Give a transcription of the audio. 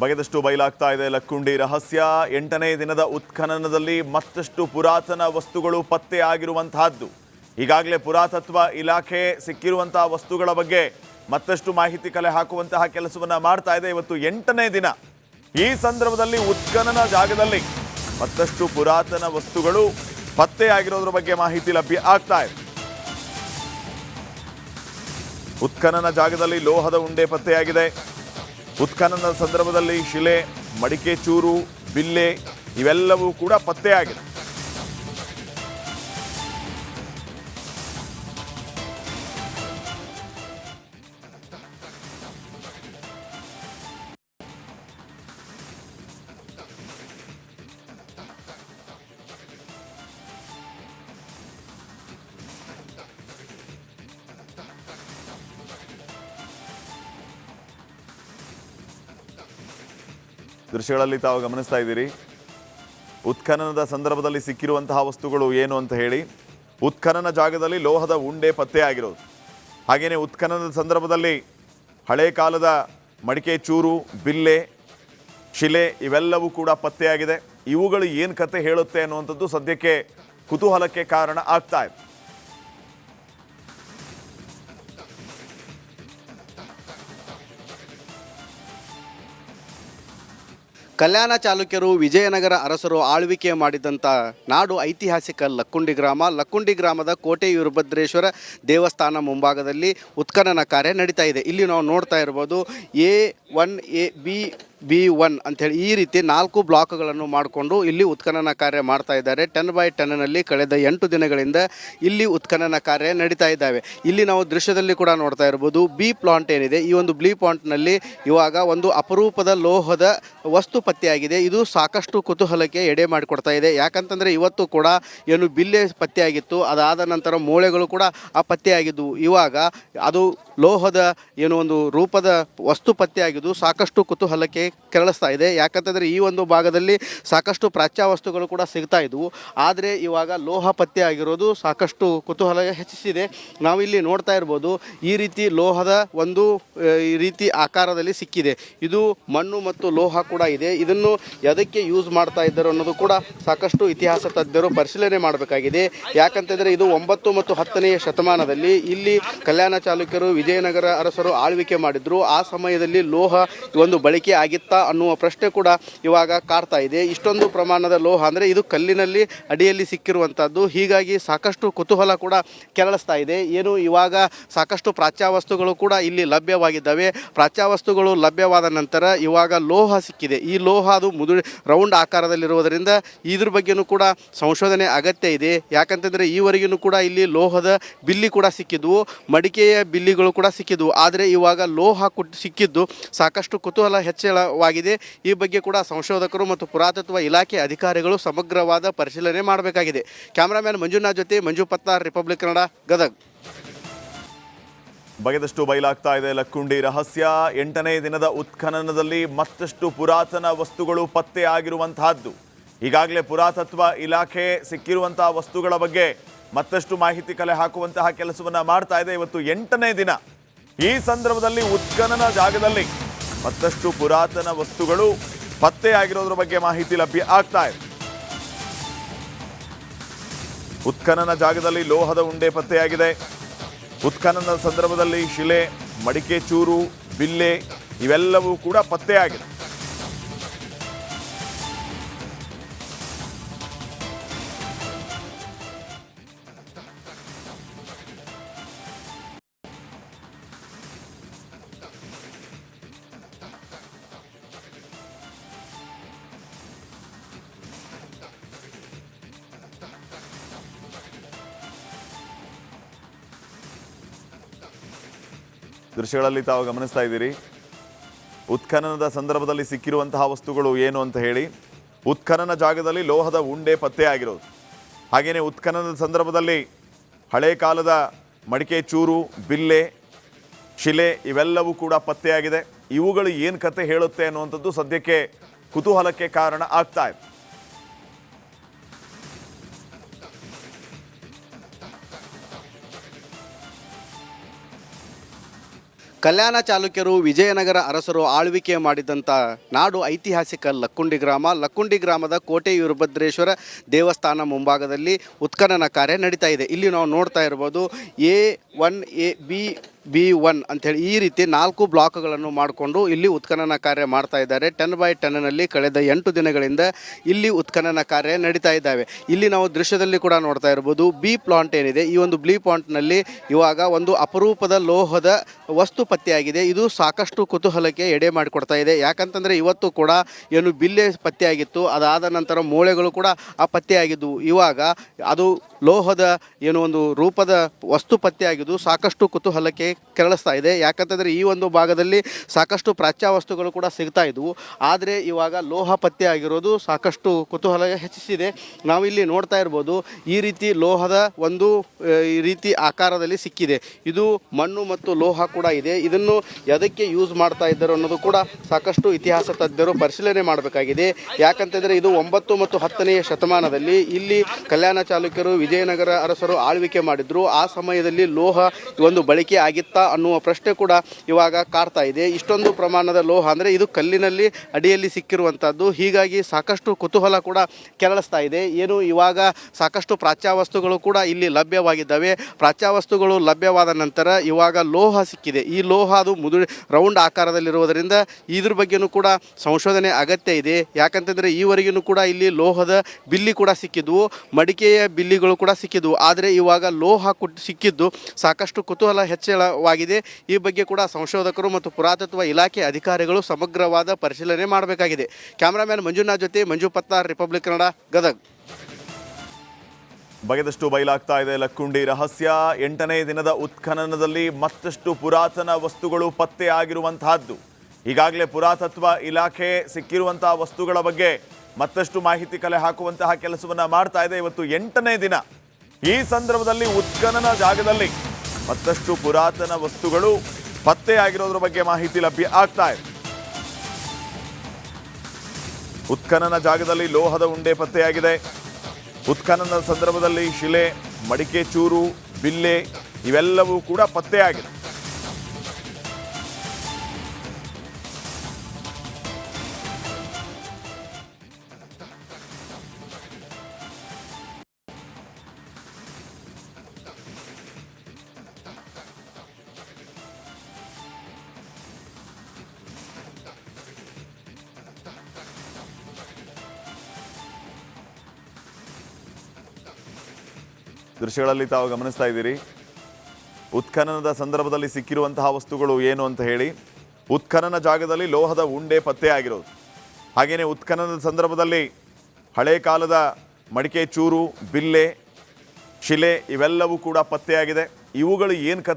ಬಗೆದಷ್ಟು ಬಯಲಾಗ್ತಾ ಇದೆ ಲಕ್ಕುಂಡಿ ರಹಸ್ಯ. 8ನೇ ದಿನದ ಉತ್ಖನನದಲ್ಲಿ ಮತ್ತಷ್ಟು ಪುರಾತನ ವಸ್ತುಗಳು ಪತ್ತೆ ಆಗಿರುವಂತಹದ್ದು. ಈಗಾಗಲೇ ಪುರಾತತ್ವ ಇಲಾಖೆ ಸಿಕ್ಕಿರುವಂತಹ ವಸ್ತುಗಳ ಬಗ್ಗೆ ಮತ್ತಷ್ಟು ಮಾಹಿತಿ ಕಲೆ ಹಾಕುವಂತಹ ಕೆಲಸವನ್ನ ಮಾಡ್ತಾ ಇದೆ. ಇವತ್ತು 8ನೇ ದಿನ. ಈ ಸಂದರ್ಭದಲ್ಲಿ ಉತ್ಖನನ ಜಾಗದಲ್ಲಿ ಮತ್ತಷ್ಟು ಪುರಾತನ ವಸ್ತುಗಳು ಪತ್ತೆ ಆಗಿರೋದ್ರ ಬಗ್ಗೆ ಮಾಹಿತಿ ಲಭ್ಯ ಆಗ್ತಾ ಇದೆ. ಉತ್ಖನನ ಜಾಗದಲ್ಲಿ ಲೋಹದ ಉಂಡೆ ಪತ್ತೆಯಾಗಿದೆ. ಉತ್ಖನನದ ಸಂದರ್ಭದಲ್ಲಿ ಶಿಲೆ, ಮಡಿಕೆ ಚೂರು, ಬಿಲ್ಲೆ ಇವೆಲ್ಲವೂ ಕೂಡ ಪತ್ತೆಯಾಗಿದೆ. ದೃಶ್ಯಗಳಲ್ಲಿ ತಾವು ಗಮನಿಸ್ತಾ ಇದ್ದೀರಿ. ಉತ್ಖನನದ ಸಂದರ್ಭದಲ್ಲಿ ಸಿಕ್ಕಿರುವಂತಹ ವಸ್ತುಗಳು ಏನು ಅಂತ ಹೇಳಿ. ಉತ್ಖನನ ಜಾಗದಲ್ಲಿ ಲೋಹದ ಉಂಡೆ ಪತ್ತೆಯಾಗಿರೋದು. ಹಾಗೆಯೇ ಉತ್ಖನನದ ಸಂದರ್ಭದಲ್ಲಿ ಹಳೆ ಕಾಲದ ಮಡಿಕೆ ಚೂರು, ಬಿಲ್ಲೆ, ಶಿಲೆ ಇವೆಲ್ಲವೂ ಕೂಡ ಪತ್ತೆಯಾಗಿದೆ. ಇವುಗಳು ಏನು ಕತೆ ಹೇಳುತ್ತೆ ಅನ್ನುವಂಥದ್ದು ಸದ್ಯಕ್ಕೆ ಕುತೂಹಲಕ್ಕೆ ಕಾರಣ ಆಗ್ತಾ ಇದೆ. ಕಲ್ಯಾಣ ಚಾಲುಕ್ಯರು ವಿಜಯನಗರ ಅರಸರು ಆಳ್ವಿಕೆ ಮಾಡಿದಂಥ ನಾಡು ಐತಿಹಾಸಿಕ ಲಕ್ಕುಂಡಿ ಗ್ರಾಮ. ಲಕ್ಕುಂಡಿ ಗ್ರಾಮದ ಕೋಟೆ ವೀರಭದ್ರೇಶ್ವರ ದೇವಸ್ಥಾನ ಮುಂಭಾಗದಲ್ಲಿ ಉತ್ಖನನ ಕಾರ್ಯ ನಡೀತಾ ಇದೆ. ಇಲ್ಲಿ ನಾವು ನೋಡ್ತಾ ಇರ್ಬೋದು A1 B1 ಅಂಥೇಳಿ ಈ ರೀತಿ 4 ಬ್ಲಾಕ್ಗಳನ್ನು ಮಾಡಿಕೊಂಡು ಇಲ್ಲಿ ಉತ್ಖನನ ಕಾರ್ಯ ಮಾಡ್ತಾ ಇದ್ದಾರೆ. 10x10ನಲ್ಲಿ ಕಳೆದ 8 ದಿನಗಳಿಂದ ಇಲ್ಲಿ ಉತ್ಖನನ ಕಾರ್ಯ ನಡೀತಾ ಇದ್ದಾವೆ. ಇಲ್ಲಿ ನಾವು ದೃಶ್ಯದಲ್ಲಿ ಕೂಡ ನೋಡ್ತಾ ಇರ್ಬೋದು ಬಿ ಪ್ಲಾಂಟ್ ಏನಿದೆ, ಈ ಒಂದು ಬಿ ಪ್ಲಾಂಟ್ನಲ್ಲಿ ಇವಾಗ ಒಂದು ಅಪರೂಪದ ಲೋಹದ ವಸ್ತು ಪತ್ತೆಯಾಗಿದೆ. ಇದು ಸಾಕಷ್ಟು ಕುತೂಹಲಕ್ಕೆ ಎಡೆ ಮಾಡಿಕೊಡ್ತಾ ಇದೆ. ಯಾಕಂತಂದರೆ ಇವತ್ತು ಕೂಡ ಏನು ಬಿಲ್ಲೆ ಪತ್ತೆಯಾಗಿತ್ತು, ಅದಾದ ನಂತರ ಮೂಳೆಗಳು ಕೂಡ ಆ ಪತ್ತೆಯಾಗಿದ್ದವು. ಇವಾಗ ಅದು ಲೋಹದ ಏನು ಒಂದು ರೂಪದ ವಸ್ತು ಪತ್ತೆಯಾಗಿದ್ದು ಸಾಕಷ್ಟು ಕುತೂಹಲಕ್ಕೆ ಕೆರಳಿಸ್ತಾ ಇದೆ. ಯಾಕಂತಂದರೆ ಈ ಒಂದು ಭಾಗದಲ್ಲಿ ಸಾಕಷ್ಟು ಪ್ರಾಚ್ಯ ವಸ್ತುಗಳು ಕೂಡ ಸಿಗ್ತಾ ಇದ್ವು. ಆದರೆ ಇವಾಗ ಲೋಹ ಪತ್ತೆ ಆಗಿರೋದು ಸಾಕಷ್ಟು ಕುತೂಹಲ ಹೆಚ್ಚಿಸಿದೆ. ನಾವಿಲ್ಲಿ ನೋಡ್ತಾ ಇರ್ಬೋದು ಈ ರೀತಿ ಲೋಹದ ಒಂದು ಈ ರೀತಿ ಆಕಾರದಲ್ಲಿ ಸಿಕ್ಕಿದೆ. ಇದು ಮಣ್ಣು ಮತ್ತು ಲೋಹ ಕೂಡ ಇದೆ. ಇದನ್ನು ಎದಕ್ಕೆ ಯೂಸ್ ಮಾಡ್ತಾ ಇದ್ದಾರೆ ಅನ್ನೋದು ಕೂಡ ಸಾಕಷ್ಟು ಇತಿಹಾಸ ತಜ್ಞರು ಪರಿಶೀಲನೆ ಮಾಡಬೇಕಾಗಿದೆ. ಯಾಕಂತಂದರೆ ಇದು 9 ಮತ್ತು 10ನೇ ಶತಮಾನದಲ್ಲಿ ಇಲ್ಲಿ ಕಲ್ಯಾಣ ಚಾಲುಕ್ಯರು ವಿಜಯನಗರ ಅರಸರು ಆಳ್ವಿಕೆ ಮಾಡಿದ್ರು. ಆ ಸಮಯದಲ್ಲಿ ಲೋಹ ಒಂದು ಬಳಕೆ ಆಗಿತ್ತಾ ಅನ್ನುವ ಪ್ರಶ್ನೆ ಕೂಡ ಇವಾಗ ಕಾಡ್ತಾ ಇದೆ. ಇಷ್ಟೊಂದು ಪ್ರಮಾಣದ ಲೋಹ ಅಂದರೆ ಇದು ಕಲ್ಲಿನಲ್ಲಿ ಅಡಿಯಲ್ಲಿ ಸಿಕ್ಕಿರುವಂಥದ್ದು. ಹೀಗಾಗಿ ಸಾಕಷ್ಟು ಕುತೂಹಲ ಕೂಡ ಕೆರಳಿಸ್ತಾ ಇದೆ. ಏನು ಇವಾಗ ಸಾಕಷ್ಟು ಪ್ರಾಚ್ಯ ವಸ್ತುಗಳು ಕೂಡ ಇಲ್ಲಿ ಲಭ್ಯವಾಗಿದ್ದಾವೆ. ಪ್ರಾಚ್ಯ ವಸ್ತುಗಳು ಲಭ್ಯವಾದ ನಂತರ ಇವಾಗ ಲೋಹ ಸಿಕ್ಕಿದೆ. ಈ ಲೋಹ ಅದು ರೌಂಡ್ ಆಕಾರದಲ್ಲಿರುವುದರಿಂದ ಇದ್ರ ಬಗ್ಗೆಯೂ ಕೂಡ ಸಂಶೋಧನೆ ಅಗತ್ಯ ಇದೆ. ಯಾಕಂತಂದರೆ ಈವರೆಗೂ ಕೂಡ ಇಲ್ಲಿ ಲೋಹದ ಬಿಲ್ಲಿ ಕೂಡ ಸಿಕ್ಕಿದ್ವು, ಮಡಿಕೆಯ ಬಿಲ್ಲಿಗಳು ಕೂಡ ಸಿಕ್ಕಿದ್ವು. ಆದರೆ ಇವಾಗ ಲೋಹ ಸಿಕ್ಕಿದ್ದು ಸಾಕಷ್ಟು ಕುತೂಹಲ ಹೆಚ್ಚಳವಾಗಿದೆ. ಈ ಬಗ್ಗೆ ಕೂಡ ಸಂಶೋಧಕರು ಮತ್ತು ಪುರಾತತ್ವ ಇಲಾಖೆ ಅಧಿಕಾರಿಗಳು ಸಮಗ್ರವಾದ ಪರಿಶೀಲನೆ ಮಾಡಬೇಕಾಗಿದೆ. ಕ್ಯಾಮರಾಮ್ಯಾನ್ ಮಂಜುನಾಥ್ ಜೊತೆ ಮಂಜು ಪತ್ತಾರ್, ರಿಪಬ್ಲಿಕ್ ಕನ್ನಡ, ಗದಗ್. ಬಗೆದಷ್ಟು ಬಯಲಾಗ್ತಾ ಇದೆ ಲಕ್ಕುಂಡಿ ರಹಸ್ಯ. 8ನೇ ದಿನದ ಉತ್ಖನನದಲ್ಲಿ ಮತ್ತಷ್ಟು ಪುರಾತನ ವಸ್ತುಗಳು ಪತ್ತೆ ಆಗಿರುವಂತಹದ್ದು. ಈಗಾಗಲೇ ಪುರಾತತ್ವ ಇಲಾಖೆ ಸಿಕ್ಕಿರುವಂತಹ ವಸ್ತುಗಳ ಬಗ್ಗೆ ಮತ್ತಷ್ಟು ಮಾಹಿತಿ ಕಲೆ ಹಾಕುವಂತಹ ಕೆಲಸವನ್ನ ಮಾಡ್ತಾ ಇದೆ. ಇವತ್ತು 8ನೇ ದಿನ. ಈ ಸಂದರ್ಭದಲ್ಲಿ ಉತ್ಖನನ ಜಾಗದಲ್ಲಿ ಮತ್ತಷ್ಟು ಪುರಾತನ ವಸ್ತುಗಳು ಪತ್ತೆಯಾಗಿರೋದ್ರ ಬಗ್ಗೆ ಮಾಹಿತಿ ಲಭ್ಯ ಆಗ್ತಾ ಇದೆ. ಉತ್ಖನನ ಜಾಗದಲ್ಲಿ ಲೋಹದ ಉಂಡೆ ಪತ್ತೆಯಾಗಿದೆ. ಉತ್ಖನನದ ಸಂದರ್ಭದಲ್ಲಿ ಶಿಲೆ, ಮಡಿಕೆ ಚೂರು, ಬಿಲ್ಲೆ ಇವೆಲ್ಲವೂ ಕೂಡ ಪತ್ತೆಯಾಗಿದೆ. ದೃಶ್ಯಗಳಲ್ಲಿ ತಾವು ಗಮನಿಸ್ತಾ ಇದ್ದೀರಿ. ಉತ್ಖನನದ ಸಂದರ್ಭದಲ್ಲಿ ಸಿಕ್ಕಿರುವಂತಹ ವಸ್ತುಗಳು ಏನು ಅಂತ ಹೇಳಿ. ಉತ್ಖನನ ಜಾಗದಲ್ಲಿ ಲೋಹದ ಉಂಡೆ ಪತ್ತೆಯಾಗಿರೋದು. ಹಾಗೆಯೇ ಉತ್ಖನನದ ಸಂದರ್ಭದಲ್ಲಿ ಹಳೆ ಕಾಲದ ಮಡಿಕೆ ಚೂರು, ಬಿಲ್ಲೆ, ಶಿಲೆ ಇವೆಲ್ಲವೂ ಕೂಡ ಪತ್ತೆಯಾಗಿದೆ. ಇವುಗಳು ಏನು ಕತೆ ಹೇಳುತ್ತೆ ಅನ್ನುವಂಥದ್ದು ಸದ್ಯಕ್ಕೆ ಕುತೂಹಲಕ್ಕೆ ಕಾರಣ ಆಗ್ತಾ ಇದೆ. ಕಲ್ಯಾಣ ಚಾಲುಕ್ಯರು ವಿಜಯನಗರ ಅರಸರು ಆಳ್ವಿಕೆ ಮಾಡಿದಂಥ ನಾಡು ಐತಿಹಾಸಿಕ ಲಕ್ಕುಂಡಿ ಗ್ರಾಮ. ಲಕ್ಕುಂಡಿ ಗ್ರಾಮದ ಕೋಟೆ ವೀರಭದ್ರೇಶ್ವರ ದೇವಸ್ಥಾನ ಮುಂಭಾಗದಲ್ಲಿ ಉತ್ಖನನ ಕಾರ್ಯ ನಡೀತಾ ಇದೆ. ಇಲ್ಲಿ ನಾವು ನೋಡ್ತಾ ಇರ್ಬೋದು A1 ಅಂಥೇಳಿ ಈ ರೀತಿ 4 ಬ್ಲಾಕ್ಗಳನ್ನು ಮಾಡಿಕೊಂಡು ಇಲ್ಲಿ ಉತ್ಖನನ ಕಾರ್ಯ ಮಾಡ್ತಾ ಇದ್ದಾರೆ. 10x10ನಲ್ಲಿ ಕಳೆದ 8 ದಿನಗಳಿಂದ ಇಲ್ಲಿ ಉತ್ಖನನ ಕಾರ್ಯ ನಡೀತಾ ಇದ್ದಾವೆ. ಇಲ್ಲಿ ನಾವು ದೃಶ್ಯದಲ್ಲಿ ಕೂಡ ನೋಡ್ತಾ ಇರ್ಬೋದು ಬಿ ಪ್ಲಾಂಟ್ ಏನಿದೆ, ಈ ಒಂದು ಬಿ ಪ್ಲಾಂಟ್ನಲ್ಲಿ ಇವಾಗ ಒಂದು ಅಪರೂಪದ ಲೋಹದ ವಸ್ತು ಪತ್ತೆಯಾಗಿದೆ. ಇದು ಸಾಕಷ್ಟು ಕುತೂಹಲಕ್ಕೆ ಎಡೆ ಮಾಡಿಕೊಡ್ತಾ ಇದೆ. ಯಾಕಂತಂದರೆ ಇವತ್ತು ಕೂಡ ಏನು ಬಿಲ್ಲೆ ಪತ್ತೆಯಾಗಿತ್ತು, ಅದಾದ ನಂತರ ಮೂಳೆಗಳು ಕೂಡ ಆ ಪತ್ತೆಯಾಗಿದ್ದವು. ಇವಾಗ ಅದು ಲೋಹದ ಏನು ಒಂದು ರೂಪದ ವಸ್ತು ಪತ್ತೆಯಾಗಿದ್ದು ಸಾಕಷ್ಟು ಕುತೂಹಲಕ್ಕೆ ಕೆರಳಿಸ್ತಾ ಇದೆ. ಯಾಕಂತಂದರೆ ಈ ಒಂದು ಭಾಗದಲ್ಲಿ ಸಾಕಷ್ಟು ಪ್ರಾಚ್ಯ ವಸ್ತುಗಳು ಕೂಡ ಸಿಗ್ತಾ ಇದ್ವು, ಆದರೆ ಇವಾಗ ಲೋಹ ಪತ್ತೆ ಆಗಿರೋದು ಸಾಕಷ್ಟು ಕುತೂಹಲ ಹೆಚ್ಚಿಸಿದೆ. ನಾವಿಲ್ಲಿ ನೋಡ್ತಾ ಇರ್ಬೋದು ಈ ರೀತಿ ಲೋಹದ ಒಂದು ಈ ರೀತಿ ಆಕಾರದಲ್ಲಿ ಸಿಕ್ಕಿದೆ. ಇದು ಮಣ್ಣು ಮತ್ತು ಲೋಹ ಕೂಡ ಇದೆ. ಇದನ್ನು ಎದಕ್ಕೆ ಯೂಸ್ ಮಾಡ್ತಾ ಇದ್ದಾರೆ ಅನ್ನೋದು ಕೂಡ ಸಾಕಷ್ಟು ಇತಿಹಾಸ ತಜ್ಞರು ಪರಿಶೀಲನೆ ಮಾಡಬೇಕಾಗಿದೆ. ಯಾಕಂತಂದರೆ ಇದು 9 ಮತ್ತು 10ನೇ ಶತಮಾನದಲ್ಲಿ ಇಲ್ಲಿ ಕಲ್ಯಾಣ ಚಾಲುಕ್ಯರು ವಿಜಯನಗರ ಅರಸರು ಆಳ್ವಿಕೆ ಮಾಡಿದ್ರು. ಆ ಸಮಯದಲ್ಲಿ ಲೋಹ ಒಂದು ಬಳಕೆ ಆಗಿತ್ತಾ ಅನ್ನುವ ಪ್ರಶ್ನೆ ಕೂಡ ಇವಾಗ ಕಾಡ್ತಾ ಇದೆ. ಇಷ್ಟೊಂದು ಪ್ರಮಾಣದ ಲೋಹ ಅಂದರೆ ಇದು ಕಲ್ಲಿನಲ್ಲಿ ಅಡಿಯಲ್ಲಿ ಸಿಕ್ಕಿರುವಂಥದ್ದು. ಹೀಗಾಗಿ ಸಾಕಷ್ಟು ಕುತೂಹಲ ಕೂಡ ಕೆರಳಿಸ್ತಾ ಇದೆ. ಏನು ಇವಾಗ ಸಾಕಷ್ಟು ಪ್ರಾಚ್ಯ ವಸ್ತುಗಳು ಕೂಡ ಇಲ್ಲಿ ಲಭ್ಯವಾಗಿದ್ದಾವೆ. ಪ್ರಾಚ್ಯ ವಸ್ತುಗಳು ಲಭ್ಯವಾದ ನಂತರ ಇವಾಗ ಲೋಹ ಸಿಕ್ಕಿದೆ. ಈ ಲೋಹ ಅದು ರೌಂಡ್ ಆಕಾರದಲ್ಲಿರುವುದರಿಂದ ಇದ್ರ ಬಗ್ಗೆನೂ ಕೂಡ ಸಂಶೋಧನೆ ಅಗತ್ಯ ಇದೆ. ಯಾಕಂತಂದರೆ ಈವರೆಗೂ ಕೂಡ ಇಲ್ಲಿ ಲೋಹದ ಬಿಲ್ಲಿ ಕೂಡ ಸಿಕ್ಕಿದ್ವು, ಮಡಿಕೆಯ ಬಿಲ್ಲಿಗಳು ಕೂಡ ಸಿಕ್ಕಿದ್ವು. ಆದರೆ ಇವಾಗ ಲೋಹ ಸಿಕ್ಕಿದ್ದು ಸಾಕಷ್ಟು ಕುತೂಹಲ ಹೆಚ್ಚಳವಾಗಿದೆ. ಈ ಬಗ್ಗೆ ಕೂಡ ಸಂಶೋಧಕರು ಮತ್ತು ಪುರಾತತ್ವ ಇಲಾಖೆ ಅಧಿಕಾರಿಗಳು ಸಮಗ್ರವಾದ ಪರಿಶೀಲನೆ ಮಾಡಬೇಕಾಗಿದೆ. ಕ್ಯಾಮರಾಮ್ಯಾನ್ ಮಂಜುನಾಥ್ ಜೊತೆ ಮಂಜು ಪತ್ತಾರ್, ರಿಪಬ್ಲಿಕ್ ಕನ್ನಡ, ಗದಗ್. ಬಗೆದಷ್ಟು ಬಯಲಾಗ್ತಾ ಇದೆ ಲಕ್ಕುಂಡಿ ರಹಸ್ಯ. 8ನೇ ದಿನದ ಉತ್ಖನನದಲ್ಲಿ ಮತ್ತಷ್ಟು ಪುರಾತನ ವಸ್ತುಗಳು ಪತ್ತೆ ಆಗಿರುವಂತಹದ್ದು. ಈಗಾಗಲೇ ಪುರಾತತ್ವ ಇಲಾಖೆ ಸಿಕ್ಕಿರುವಂತಹ ವಸ್ತುಗಳ ಬಗ್ಗೆ ಮತ್ತಷ್ಟು ಮಾಹಿತಿ ಕಲೆ ಹಾಕುವಂತಹ ಕೆಲಸವನ್ನ ಮಾಡ್ತಾ ಇದೆ. ಇವತ್ತು 8ನೇ ದಿನ. ಈ ಸಂದರ್ಭದಲ್ಲಿ ಉತ್ಖನನ ಜಾಗದಲ್ಲಿ ಮತ್ತಷ್ಟು ಪುರಾತನ ವಸ್ತುಗಳು ಪತ್ತೆ ಆಗಿರೋದ್ರ ಬಗ್ಗೆ ಮಾಹಿತಿ ಲಭ್ಯ ಆಗ್ತಾ ಇದೆ. ಉತ್ಖನನ ಜಾಗದಲ್ಲಿ ಲೋಹದ ಉಂಡೆ ಪತ್ತೆಯಾಗಿದೆ. ಉತ್ಖನನದ ಸಂದರ್ಭದಲ್ಲಿ ಶಿಲೆ, ಮಡಿಕೆ ಚೂರು, ಬಿಲ್ಲೆ ಇವೆಲ್ಲವೂ ಕೂಡ ಪತ್ತೆಯಾಗಿದೆ. ದೃಶ್ಯಗಳಲ್ಲಿ ತಾವು ಗಮನಿಸ್ತಾ ಇದ್ದೀರಿ ಉತ್ಖನನದ ಸಂದರ್ಭದಲ್ಲಿ ಸಿಕ್ಕಿರುವಂತಹ ವಸ್ತುಗಳು ಏನು ಅಂತ ಹೇಳಿ. ಉತ್ಖನನ ಜಾಗದಲ್ಲಿ ಲೋಹದ ಉಂಡೆ ಪತ್ತೆಯಾಗಿರೋದು, ಹಾಗೆಯೇ ಉತ್ಖನನದ ಸಂದರ್ಭದಲ್ಲಿ ಹಳೆ ಕಾಲದ ಮಡಿಕೆ ಚೂರು, ಬಿಲ್ಲೆ, ಶಿಲೆ ಇವೆಲ್ಲವೂ ಕೂಡ ಪತ್ತೆಯಾಗಿದೆ. ಇವುಗಳು ಏನು